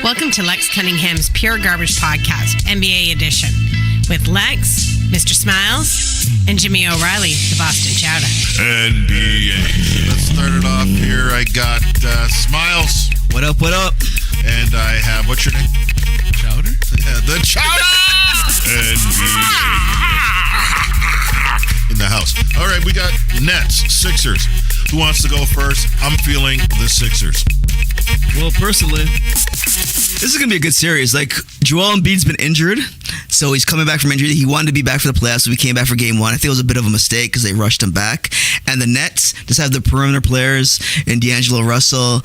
Welcome to Lex Cunningham's Pure Garbage Podcast, NBA edition, with Lex, Mr. Smiles, and Jimmy O'Reilly, the Boston Chowder. NBA. Let's start it off here. I got Smiles. What up, what up? And I have, what's your name? Chowder? Yeah, the Chowder! NBA. In the house. All right, we got Nets, Sixers. Who wants to go first? I'm feeling the Sixers. Well, personally, this is going to be a good series. Like, Joel Embiid's been injured, so he's coming back from injury. He wanted to be back for the playoffs, so he came back for game one. I think it was a bit of a mistake because they rushed him back. And the Nets just have the perimeter players and D'Angelo Russell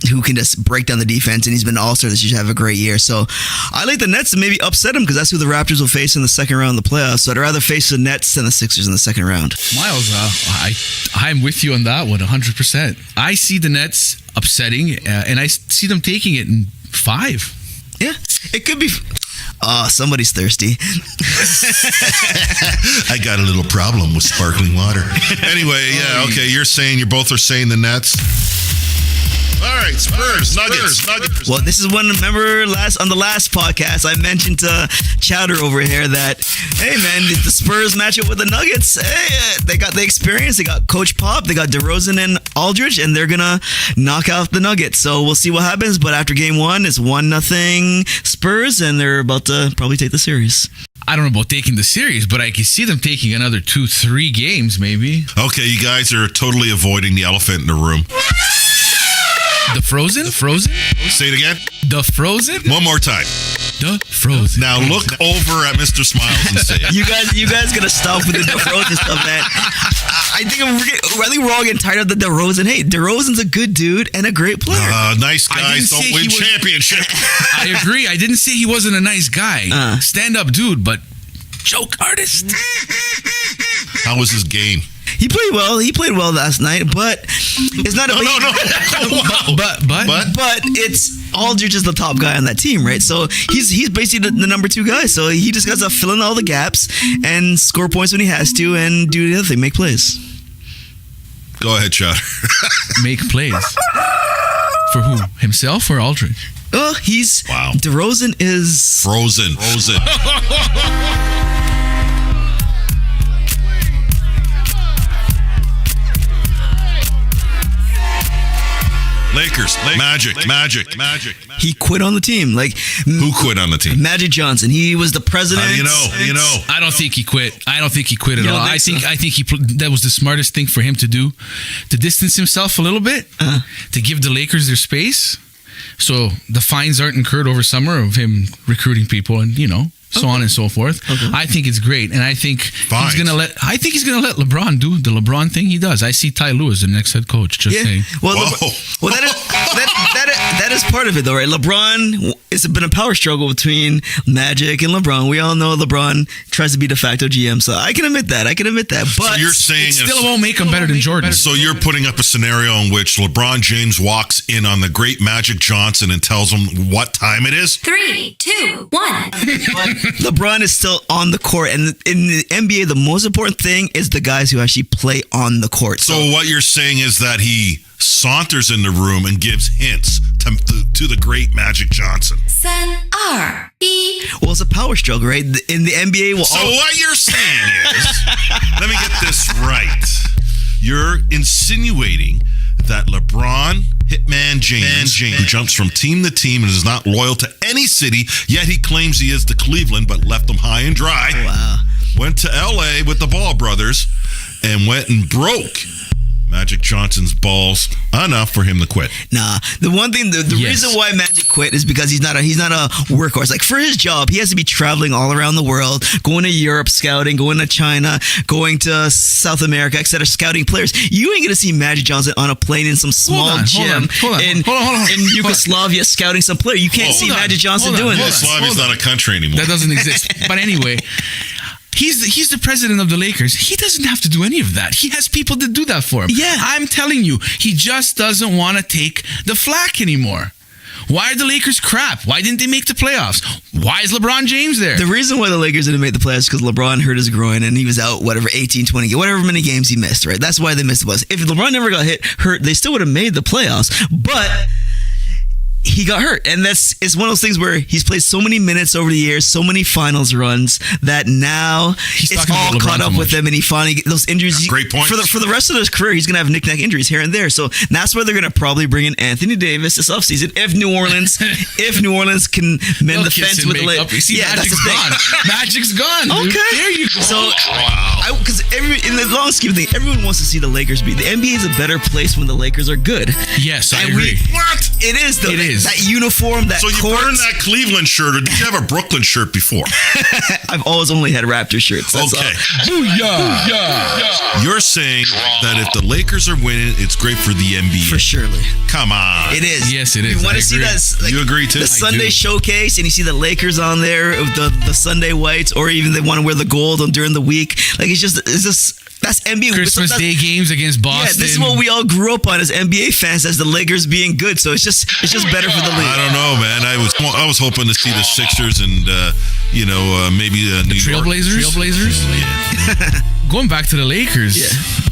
who can just break down the defense, and he's been an all-star this year. Have a great year. So I like the Nets to maybe upset him because that's who the Raptors will face in the second round of the playoffs. So I'd rather face the Nets than the Sixers in the second round. Miles, I'm with you on that one 100%. I see the Nets upsetting, and I see them taking it in 5. Yeah, it could be. Somebody's thirsty. I got a little problem with sparkling water. Anyway, yeah, okay, you both are saying the Nets. All right, Spurs, Nuggets. Well, this is one. Remember on the last podcast, I mentioned to Chowder over here that, hey man, the Spurs match up with the Nuggets. Hey, they got the experience. They got Coach Pop. They got DeRozan and Aldridge, and they're gonna knock out the Nuggets. So we'll see what happens. But after game one, it's 1-0 Spurs, and they're about to probably take the series. I don't know about taking the series, but I can see them taking another 2-3 games, maybe. Okay, you guys are totally avoiding the elephant in the room. The Frozen? Say it again. The Frozen? One more time. The Frozen. Now look over at Mr. Smiles and say it. You guys gotta stop with the DeRozan stuff, man. I think we're all getting tired of the DeRozan. Hey, DeRozan's a good dude and a great player. Nice guys don't win championship. I agree. I didn't say he wasn't a nice guy. Stand-up dude, but joke artist. How was his game? He played well. He played well last night, but it's not a But it's Aldridge is the top guy on that team, right? So he's basically the number 2 guy. So he just got to fill in all the gaps and score points when he has to, and do the other thing, make plays. Go ahead, Chowder. Make plays for who? Himself or Aldridge? Oh, wow. DeRozan is frozen. Lakers, Magic. He quit on the team. Like, who quit on the team? Magic Johnson. He was the president. How do you know? I don't think he quit. I don't think he quit at all. I think that was the smartest thing for him to do, to distance himself a little bit, to give the Lakers their space, so the fines aren't incurred over summer of him recruiting people and so on and so forth. Okay. I think it's great, and I think he's gonna let LeBron do the LeBron thing he does. I see Ty Lue as the next head coach. Just saying. Well, that is part of it, though, right? LeBron, it's been a power struggle between Magic and LeBron. We all know LeBron tries to be de facto GM, so I can admit that. But so you're saying it still won't make him better than Jordan. So you're putting up a scenario in which LeBron James walks in on the great Magic Johnson and tells him what time it is? 3, 2, 1. LeBron is still on the court, and in the NBA, the most important thing is the guys who actually play on the court. So what you're saying is that he saunters in the room and gives hints to the great Magic Johnson. R-E. Well, it's a power struggle, right? In the NBA, what you're saying is, let me get this right. You're insinuating that LeBron, Hitman James, who jumps from team to team and is not loyal to any city, yet he claims he is to Cleveland, but left them high and dry, went to LA with the Ball brothers and went and broke Magic Johnson's balls enough for him to quit. Nah, the one thing, the reason why Magic quit is because he's not a workhorse. Like, for his job, he has to be traveling all around the world, going to Europe scouting, going to China, going to South America, etc., scouting players. You ain't gonna see Magic Johnson on a plane in some small gym in Yugoslavia scouting some player. You can't see Magic Johnson doing that. Yugoslavia's not a country anymore. That doesn't exist. But anyway. He's the president of the Lakers. He doesn't have to do any of that. He has people to do that for him. Yeah. I'm telling you, he just doesn't want to take the flack anymore. Why are the Lakers crap? Why didn't they make the playoffs? Why is LeBron James there? The reason why the Lakers didn't make the playoffs is because LeBron hurt his groin and he was out 18, 20, whatever many games he missed, right? That's why they missed the playoffs. If LeBron never got hurt, they still would have made the playoffs. But he got hurt, and it's one of those things where he's played so many minutes over the years, so many finals runs that now He's it's talking all about LeBron caught too up with much. him, and he finally those injuries. Great point. For the rest of his career, he's gonna have knick-knack injuries here and there. So that's where they're gonna probably bring in Anthony Davis this offseason if New Orleans can mend the fence with the Lakers. You see, Magic's gone. Magic's gone. Dude. Okay. There you go. So, because in the long scheme of things, everyone wants to see the Lakers beat. The NBA is a better place when the Lakers are good. Yes, I And agree. What? It is though. It is. That uniform, that So you court. burned that Cleveland shirt, or did you have a Brooklyn shirt before? I've always only had Raptor shirts. That's Okay. all. You're saying that if the Lakers are winning, it's great for the NBA. For surely. Come on. It is. Yes, it is. You want I to see agree. that? Like, You agree too? The I Sunday do. showcase, and you see the Lakers on there with the Sunday whites, or even they want to wear the gold during the week. Like it's just that's NBA. Christmas that's, Day games against Boston. Yeah, this is what we all grew up on as NBA fans, as the Lakers being good. So it's just better for the league. I don't know, man. I was hoping to see the Sixers and maybe New York. Trailblazers. Yeah. Going back to the Lakers,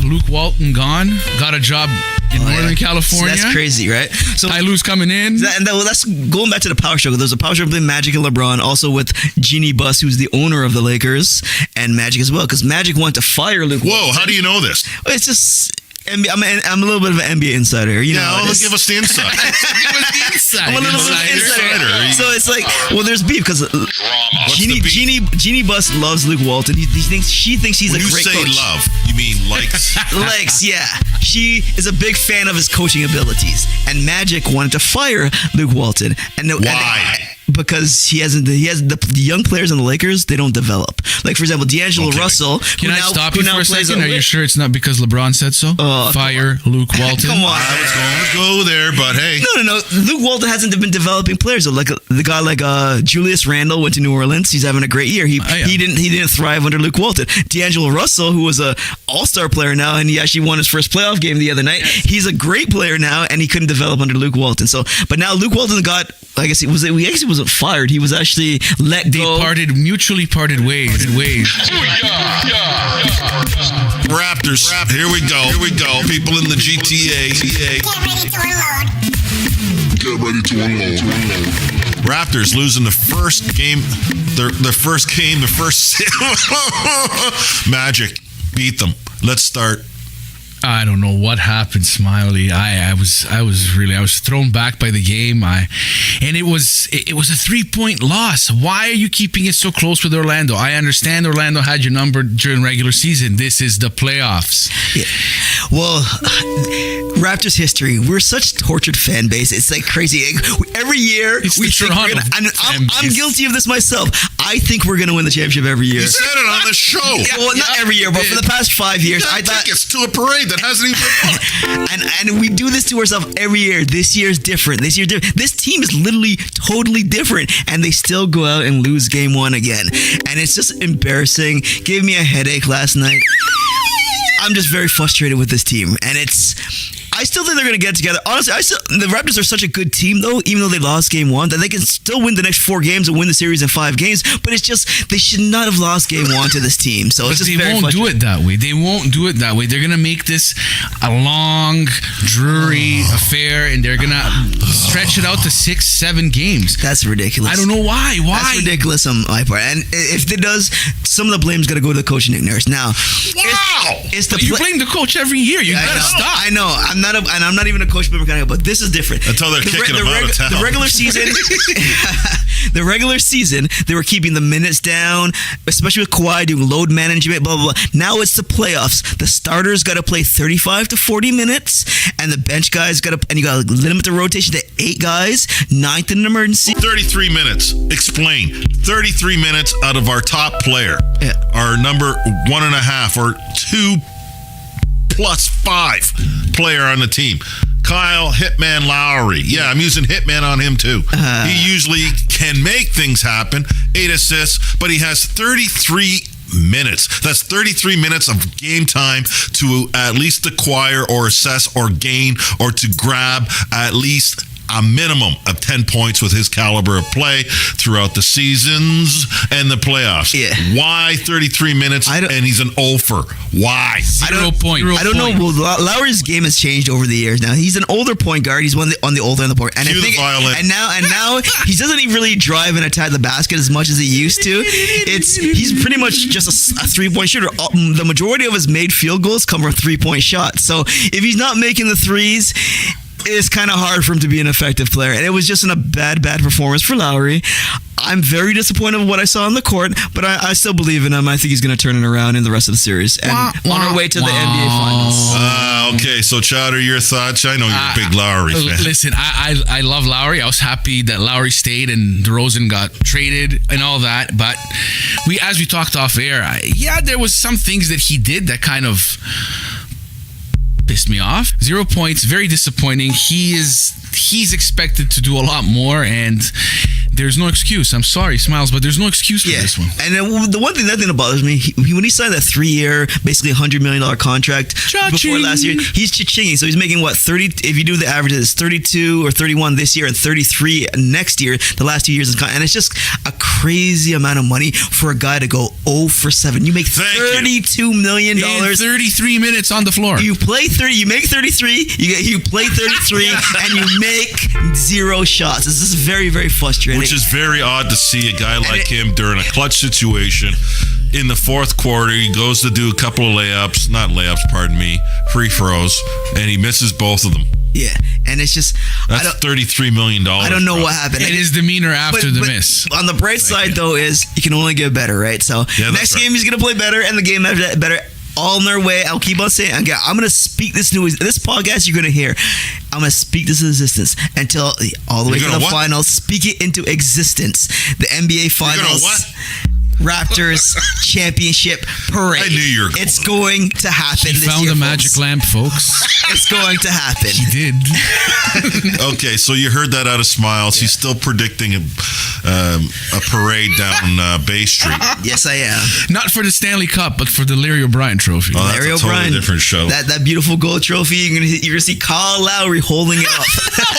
Luke Walton gone, got a job in Northern California. So that's crazy, right? So Ty Lue's coming in. that's going back to the power struggle. There's a power struggle between Magic and LeBron, also with Jeannie Buss, who's the owner of the Lakers, and Magic as well, because Magic wanted to fire Luke. Whoa, how do you know this? It's just NBA, I'm a little bit of an NBA insider. You know, Let's give us the insight. I'm a little bit of an insider. So it's like, well, there's beef because Jeannie Buss loves Luke Walton. She thinks he's When a you great say coach. love, you mean likes? Likes, yeah. She is a big fan of his coaching abilities, and Magic wanted to fire Luke Walton. And Why? Because he has the young players in the Lakers, they don't develop. Like for example, D'Angelo Okay. Russell. Can I stop you for a second? Are you sure it's not because LeBron said so? Fire Luke Walton. Come on. I was going to go there, but hey. No. Luke Walton hasn't been developing players. So like the guy like Julius Randle went to New Orleans. He's having a great year. He didn't thrive under Luke Walton. D'Angelo Russell, who was a All-Star player now, and he actually won his first playoff game the other night. He's a great player now, and he couldn't develop under Luke Walton. So, but now Luke Walton got. I guess he wasn't fired. He was actually let go. Mutually parted ways. Raptors. Here we go. People in the GTA. Get ready to unload. Raptors losing the first game. The first Magic beat them. Let's start. I don't know what happened, Smiley. I was thrown back by the game. And it was a 3-point loss. Why are you keeping it so close with Orlando? I understand Orlando had your number during regular season. This is the playoffs. Yeah. Well, Raptors history. We're such tortured fan base. It's like crazy. Every year It's we the think we're Toronto gonna. fan I'm base. guilty of this myself. I think we're gonna win the championship every year. You said it on the show. Yeah, well, not every year, but for the past 5 years, I I thought. tickets to a parade that hasn't even been And we do this to ourselves every year. This year's different. This team is literally totally different, and they still go out and lose game one again. And it's just embarrassing. Gave me a headache last night. I'm just very frustrated with this team, and I still think they're going to get it together. Honestly, the Raptors are such a good team, though, even though they lost game one, that they can still win the next 4 games and win the series in 5 games. But it's just, they should not have lost game one to this team. So it's But just they won't do it that way. They won't do it that way. They're going to make this a long, dreary affair, and they're going to stretch it out to 6-7 games. That's ridiculous. I don't know why. Why? That's ridiculous on my part. And if it does, some of the blame's got to go to the coach, Nick Nurse. Now, it's the You blame the coach every year. You gotta stop. I know. I'm not even a coach, but this is different. Until they're kicking them out of town. The regular season, they were keeping the minutes down, especially with Kawhi doing load management, blah, blah, blah. Now it's the playoffs. The starters got to play 35 to 40 minutes, and the bench guys and you got to limit the rotation to 8 guys, 9th in an emergency. 33 minutes. Explain. 33 minutes out of our top player. Yeah. Our number 1.5 or 2 plus 5 player on the team. Kyle Hitman Lowry. Yeah, I'm using Hitman on him too. He usually can make things happen. 8 assists, but he has 33 minutes. That's 33 minutes of game time to at least acquire or assess or gain or to grab at least a minimum of 10 points with his caliber of play throughout the seasons and the playoffs. Yeah. Why 33 minutes and he's an 0-for? Why? 0 points. I don't know. Well, Lowry's game has changed over the years. Now he's an older point guard. He's on the older end of the point. And Cue the violin. and now he doesn't even really drive and attack the basket as much as he used to. He's pretty much just a 3-point shooter. The majority of his made field goals come from 3-point shots. So if he's not making the threes, it's kind of hard for him to be an effective player. And it was just a bad performance for Lowry. I'm very disappointed with what I saw on the court, but I still believe in him. I think he's going to turn it around in the rest of the series and on our way to the NBA Finals. Okay, so Chowder, your thoughts? I know you're a big Lowry fan. Listen, I love Lowry. I was happy that Lowry stayed and DeRozan got traded and all that. But as we talked off air, there was some things that he did that kind of pissed me off. 0 points, very disappointing. He's expected to do a lot more, and there's no excuse. I'm sorry, Smiles, but there's no excuse for this one. And then the one thing that bothers me, when he signed that 3-year, basically $100 million contract before last year, he's cha-chinging. So he's making 30? If you do the averages, it's 32 or 31 this year and 33 next year. The last 2 years, and it's just a crazy amount of money for a guy to go 0 for 7. You make $32 million. In 33 minutes on the floor. You play 30. You make 33. You play 33, and you make 0 shots. This is very, very frustrating. Which is very odd to see a guy like him during a clutch situation. In the fourth quarter, he goes to do a couple of free throws, and he misses both of them. Yeah, and it's just that's $33 million. I don't know what happened. And his demeanor after the miss. On the bright side, though, is he can only get better, right? So next game he's gonna play better, and the game after that better. All in their way. I'll keep on saying, I'm going to speak this podcast you're going to hear. I'm going to speak this into existence until all the way to the finals. Speak it into existence. The NBA Finals. Raptors championship parade. I knew you were going. It's going to happen this year. He found the magic lamp, folks. It's going to happen. He did. Okay, so you heard that out of Smiles. Yeah. He's still predicting a parade down Bay Street. Yes, I am. Not for the Stanley Cup, but for the Larry O'Brien trophy. Oh, that's a totally different show. That beautiful gold trophy. You're gonna see Kyle Lowry holding it up.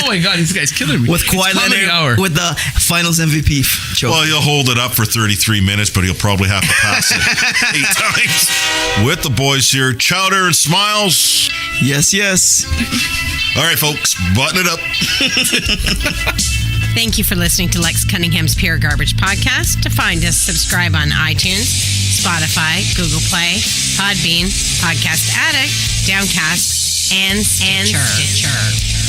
Oh my God, this guy's killing me. With Kawhi Leonard with the Finals MVP trophy. Well, he'll hold it up for 33 minutes, but he'll probably have to pass it 8 times. With the boys here, Chowder and Smiles. Yes. All right, folks, button it up. Thank you for listening to Lex Cunningham's Pure Garbage Podcast. To find us, subscribe on iTunes, Spotify, Google Play, Podbean, Podcast Addict, Downcast, and Stitcher.